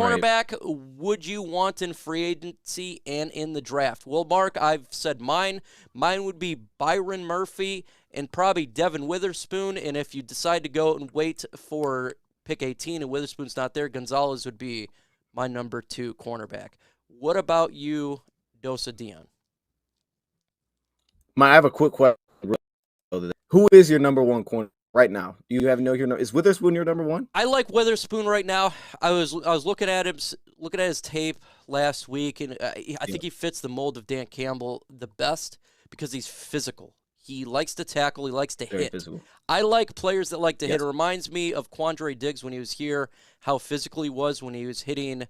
cornerback would you want in free agency and in the draft? Well, Mark, I've said mine. Mine would be Byron Murphy and probably Devin Witherspoon. And if you decide to go and wait for pick 18 and Witherspoon's not there, Gonzalez would be my number 2 cornerback. What about you, DoseOfDion? I have a quick question. Who is your number 1 corner right now? Do you have is Witherspoon your number 1? I like Witherspoon right now. I was looking at his tape last week, and I think he fits the mold of Dan Campbell the best because he's physical. He likes to tackle. He likes to hit. Physical. I like players that like to hit. It reminds me of Quandre Diggs when he was here, how physical he was when he was hitting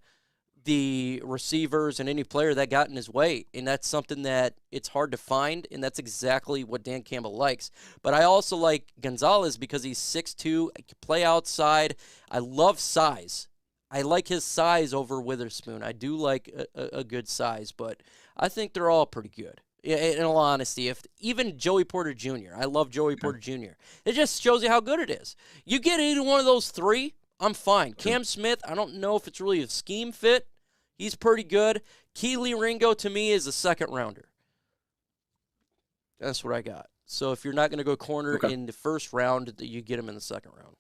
the receivers and any player that got in his way. And that's something that it's hard to find, and that's exactly what Dan Campbell likes. But I also like Gonzalez because he's 6'2", can play outside. I love size. I like his size over Witherspoon. I do like a good size, but I think they're all pretty good. In all honesty, if even Joey Porter Jr., I love Joey Porter Jr. It just shows you how good it is. You get either one of those 3, I'm fine. Cam Smith, I don't know if it's really a scheme fit. He's pretty good. Keely Ringo, to me, is a second-rounder. That's what I got. So if you're not going to go corner in the first round, you get him in the second round.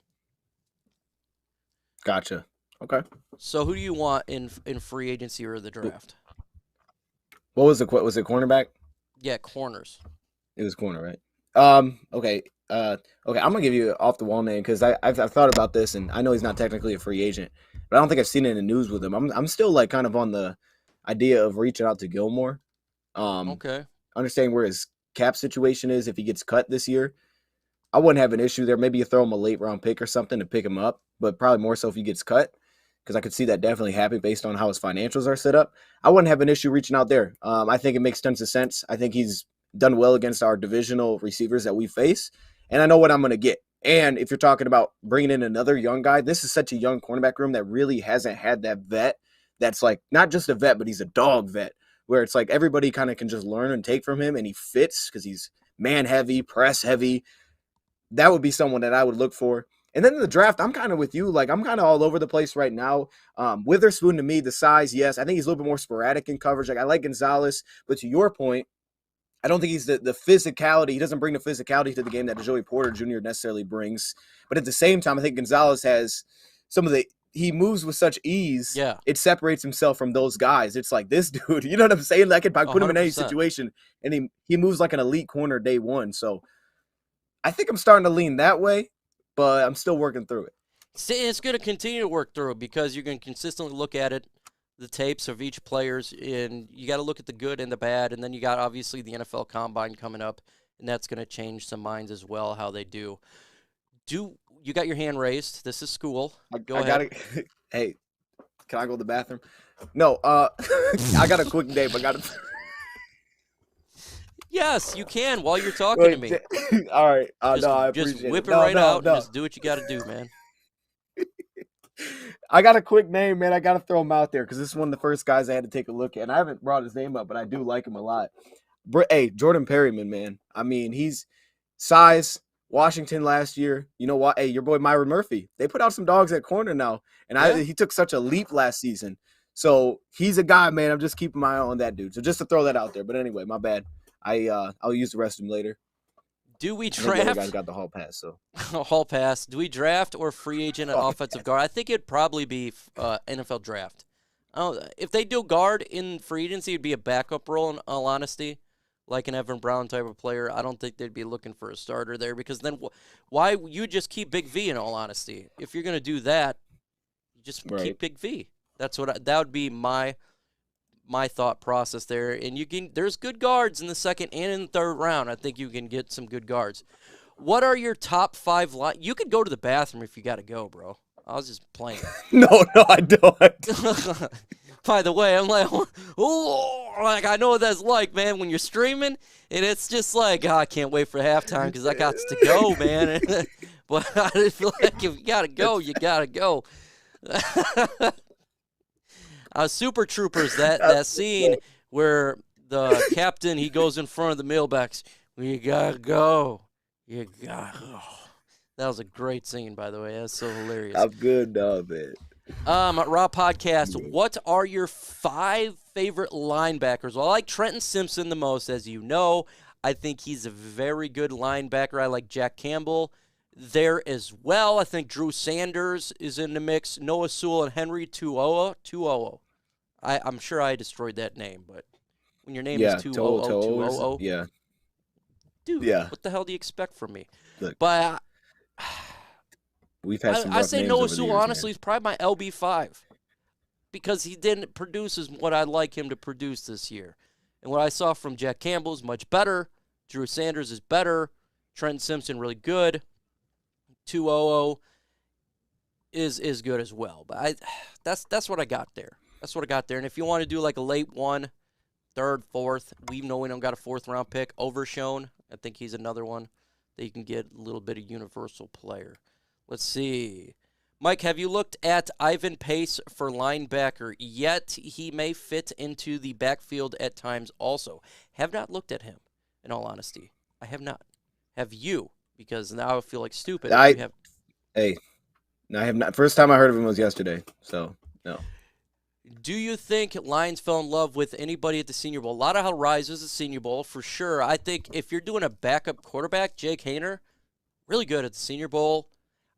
Gotcha. Okay. So who do you want in free agency or the draft? What was it? Was it cornerback? Yeah, corners. It was corner, right? Okay. I'm gonna give you an off the wall name because I've thought about this, and I know he's not technically a free agent, but I don't think I've seen it in the news with him. I'm still like kind of on the idea of reaching out to Gilmore. Okay. Understanding where his cap situation is if he gets cut this year. I wouldn't have an issue there. Maybe you throw him a late round pick or something to pick him up, but probably more so if he gets cut, because I could see that definitely happening based on how his financials are set up. I wouldn't have an issue reaching out there. I think it makes tons of sense. I think he's done well against our divisional receivers that we face, and I know what I'm going to get. And if you're talking about bringing in another young guy, this is such a young cornerback room that really hasn't had that vet that's like not just a vet, but he's a dog vet, where it's like everybody kind of can just learn and take from him, and he fits because he's man heavy, press heavy. That would be someone that I would look for. And then in the draft, I'm kind of with you. Like, I'm kind of all over the place right now. Witherspoon, to me, the size, yes. I think he's a little bit more sporadic in coverage. Like, I like Gonzalez. But to your point, I don't think he's the physicality. He doesn't bring the physicality to the game that Joey Porter Jr. necessarily brings. But at the same time, I think Gonzalez has some of the – he moves with such ease. Yeah. It separates himself from those guys. It's like, this dude, you know what I'm saying? I could put him in any 100%. situation, and he moves like an elite corner day one. So I think I'm starting to lean that way, but I'm still working through it. See, it's going to continue to work through it because you're going to consistently look at it, the tapes of each players, and you got to look at the good and the bad, and then you got obviously the NFL Combine coming up, and that's going to change some minds as well, how they do. You got your hand raised. This is school. Go ahead. Hey, can I go to the bathroom? No, I got a quick name. I got to. Yes, you can while you're talking to me. All right. No, I appreciate just whip it. it right out no. and just do what you got to do, man. I got a quick name, man. I got to throw him out there because this is one of the first guys I had to take a look at. And I haven't brought his name up, but I do like him a lot. Hey, Jordan Perryman, man. I mean, he's size. Washington last year. You know what? Hey, your boy Myron Murphy. They put out some dogs at corner now. And he took such a leap last season. So he's a guy, man. I'm just keeping my eye on that dude. So just to throw that out there. But anyway, my bad. I'll use the rest of them later. Do we The other draft? guys got the hall pass. So Hall pass. Do we draft or free agent at offensive guard? I think it'd probably be NFL draft. If they do guard in free agency, it'd be a backup role, in all honesty, like an Evan Brown type of player. I don't think they'd be looking for a starter there because then why you just keep Big V, in all honesty? If you're going to do that, you just keep Big V. That would be my thought process there. And there's good guards in the second and in the third round. I think you can get some good guards. What are your top 5 You could go to the bathroom if you got to go, bro. I was just playing. No, I don't. By the way, I'm like, oh, like I know what that's like, man, when you're streaming, and it's just like, I can't wait for halftime because I got to go, man. But I just feel like if you got to go, you got to go. Super Troopers, that scene where the captain, he goes in front of the mailbags. You got to go. You got to go. That was a great scene, by the way. That's so hilarious. I'm good, dog, man. Raw Podcast, what are your 5 favorite linebackers? Well, I like Trenton Simpson the most, as you know. I think he's a very good linebacker. I like Jack Campbell there as well. I think Drew Sanders is in the mix. Noah Sewell and Henry 2.0. I'm sure I destroyed that name, but when your name is Yeah, toe 2.0, yeah, dude, yeah. what the hell do you expect from me? Look, But we've had some I rough say names Noah over the Sewell, years, honestly, man. is probably my LB5 because he didn't produce as what I'd like him to produce this year. And what I saw from Jack Campbell is much better. Drew Sanders is better. Trenton Simpson really good. 2.0 is good as well. But that's what I got there. That's what I got there. And if you want to do like a late 1, 3rd, 4th, we know we don't got a 4th-round pick. Overshown, I think he's another one that you can get a little bit of universal player. Let's see. Mike, have you looked at Ivan Pace for linebacker yet? He may fit into the backfield at times also. Have not looked at him, in all honesty. I have not. Have you? Because now I feel like stupid if you have. Hey, no, I have not. First time I heard of him was yesterday, so no. Do you think Lions fell in love with anybody at the Senior Bowl? A lot of how rises the Senior Bowl, for sure. I think if you're doing a backup quarterback, Jake Hayner, really good at the Senior Bowl.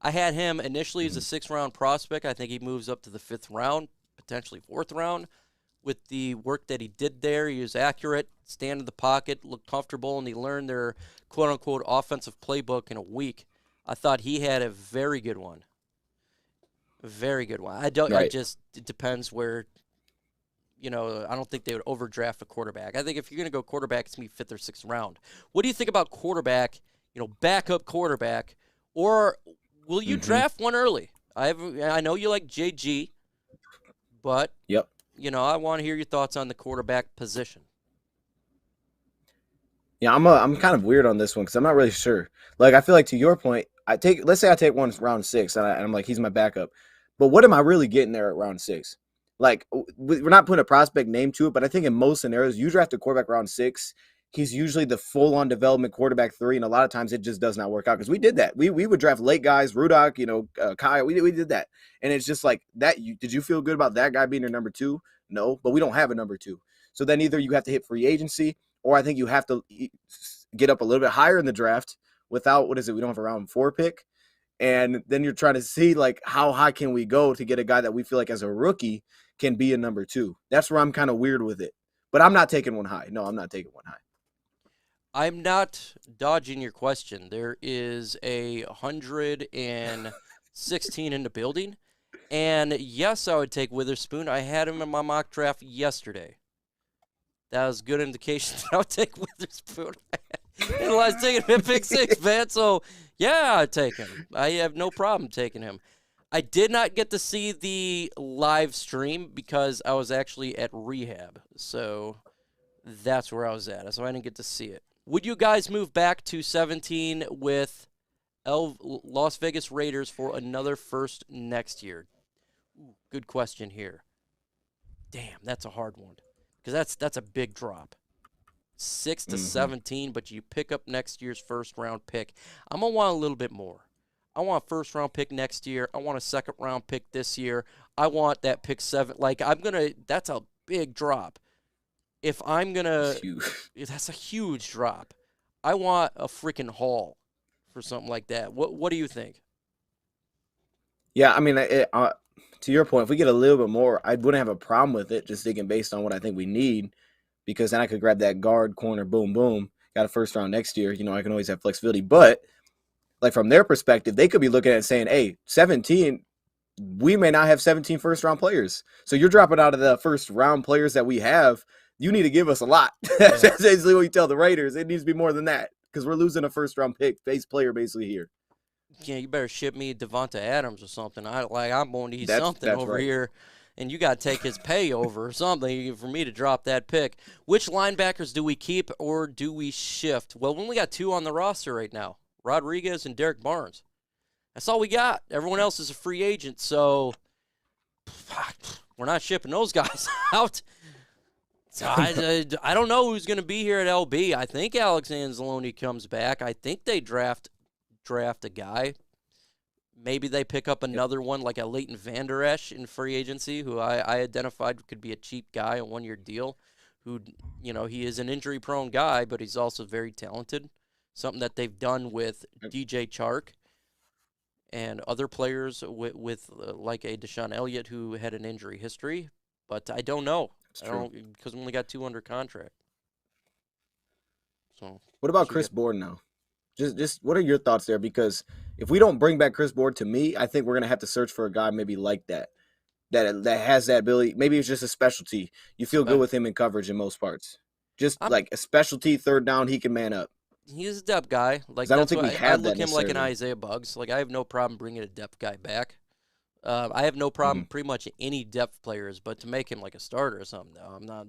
I had him initially as a 6th-round prospect. I think he moves up to the 5th round, potentially 4th round. With the work that he did there, he was accurate, stand in the pocket, looked comfortable, and he learned their quote-unquote offensive playbook in a week. I thought he had a very good one. Very good one. It depends where, I don't think they would overdraft a quarterback. I think if you're going to go quarterback, it's going to be 5th or 6th round. What do you think about quarterback, backup quarterback, or will you draft one early? I know you like JG, but Yep. I want to hear your thoughts on the quarterback position. Yeah, I'm kind of weird on this one because I'm not really sure. Like, I feel like to your point, let's say I take one round 6 and I'm like, he's my backup. But what am I really getting there at round 6? Like, we're not putting a prospect name to it, but I think in most scenarios, you draft a quarterback round 6, he's usually the full-on development quarterback 3, and a lot of times it just does not work out because we did that. We would draft late guys, Rudock, Kyle. We did that, and it's just like that. Did you feel good about that guy being your number 2? No, but we don't have a number 2. So then either you have to hit free agency, or I think you have to get up a little bit higher in the draft without, we don't have a round 4 pick. And then you're trying to see, like, how high can we go to get a guy that we feel like as a rookie can be a number 2. That's where I'm kind of weird with it. But I'm not taking one high. No, I'm not taking one high. I'm not dodging your question. There is 116 in the building. And yes, I would take Witherspoon. I had him in my mock draft yesterday. That was a good indication that I would take Witherspoon. I was taking him at pick 6, man. So, yeah, I'd take him. I have no problem taking him. I did not get to see the live stream because I was actually at rehab. So that's where I was at. So I didn't get to see it. Would you guys move back to 17 with Las Vegas Raiders for another first next year? Ooh, good question here. Damn, that's a hard one. Because that's a big drop. 6 to 17, but you pick up next year's first-round pick. I'm going to want a little bit more. I want a first-round pick next year. I want a second-round pick this year. I want that pick 7. Like, that's a big drop. If I'm going to – that's a huge drop. I want a freaking haul for something like that. What do you think? Yeah, I mean, to your point, if we get a little bit more, I wouldn't have a problem with it, just thinking based on what I think we need, because then I could grab that guard, corner, boom, boom, got a first round next year. I can always have flexibility. But, like, from their perspective, they could be looking at it saying, hey, 17, we may not have 17 first-round players. So you're dropping out of the first-round players that we have. You need to give us a lot. That's basically what you tell the Raiders. It needs to be more than that because we're losing a first-round base player basically here. Yeah, you better ship me Devonta Adams or something. I'm going to need something over right here, and you got to take his pay over or something for me to drop that pick. Which linebackers do we keep or do we shift? Well, we only got 2 on the roster right now, Rodriguez and Derek Barnes. That's all we got. Everyone else is a free agent, so we're not shipping those guys out. So I don't know who's going to be here at LB. I think Alex Anzalone comes back. I think they draft a guy. Maybe they pick up another one like a Leighton Vander Esch in free agency, who I identified could be a cheap guy, a one-year deal, who, he is an injury-prone guy, but he's also very talented. Something that they've done with DJ Chark and other players with like a Deshaun Elliott who had an injury history. But I don't know. Because we only got 2 under contract. So what about Chris Board now? Just what are your thoughts there? Because if we don't bring back Chris Board, to me, I think we're gonna have to search for a guy maybe like that has that ability. Maybe it's just a specialty. You feel good with him in coverage in most parts. Just like a specialty third down, he can man up. He's a depth guy. Like I don't think we have that. I look him like an Isaiah Buggs. Like I have no problem bringing a depth guy back. I have no problem pretty much any depth players, but to make him like a starter or something, I'm not.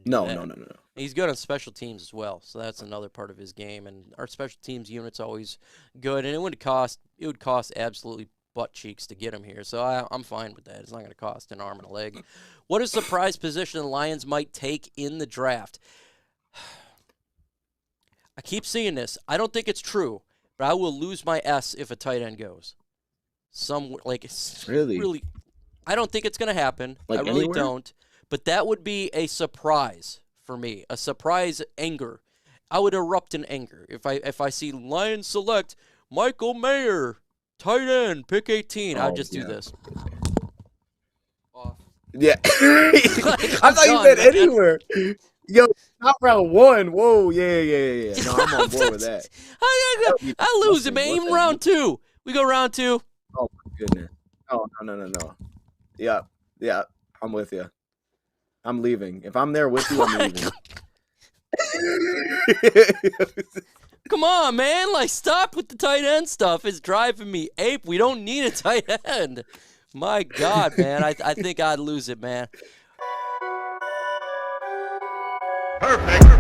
No. He's good on special teams as well, so that's another part of his game. And our special teams unit's always good, and it would cost absolutely butt cheeks to get him here. So I'm fine with that. It's not going to cost an arm and a leg. What a surprise position the Lions might take in the draft. I keep seeing this. I don't think it's true, but I will lose my S if a tight end goes. Really, I don't think it's going to happen. I really don't. But that would be a surprise for me, a surprise anger. I would erupt in anger if I see Lions select Michael Mayer, tight end, pick 18. I'd just do this. Yeah. I thought you meant anywhere. Yo, top round 1. Whoa, yeah. No, I'm on board with that. I lose it, man. Even round 2. We go round 2. Oh, my goodness. Oh, no. Yeah, I'm with you. I'm leaving. If I'm there with you, I'm leaving. Come on, man. Like, stop with the tight end stuff. It's driving me ape. We don't need a tight end. My God, man. I think I'd lose it, man. Perfect.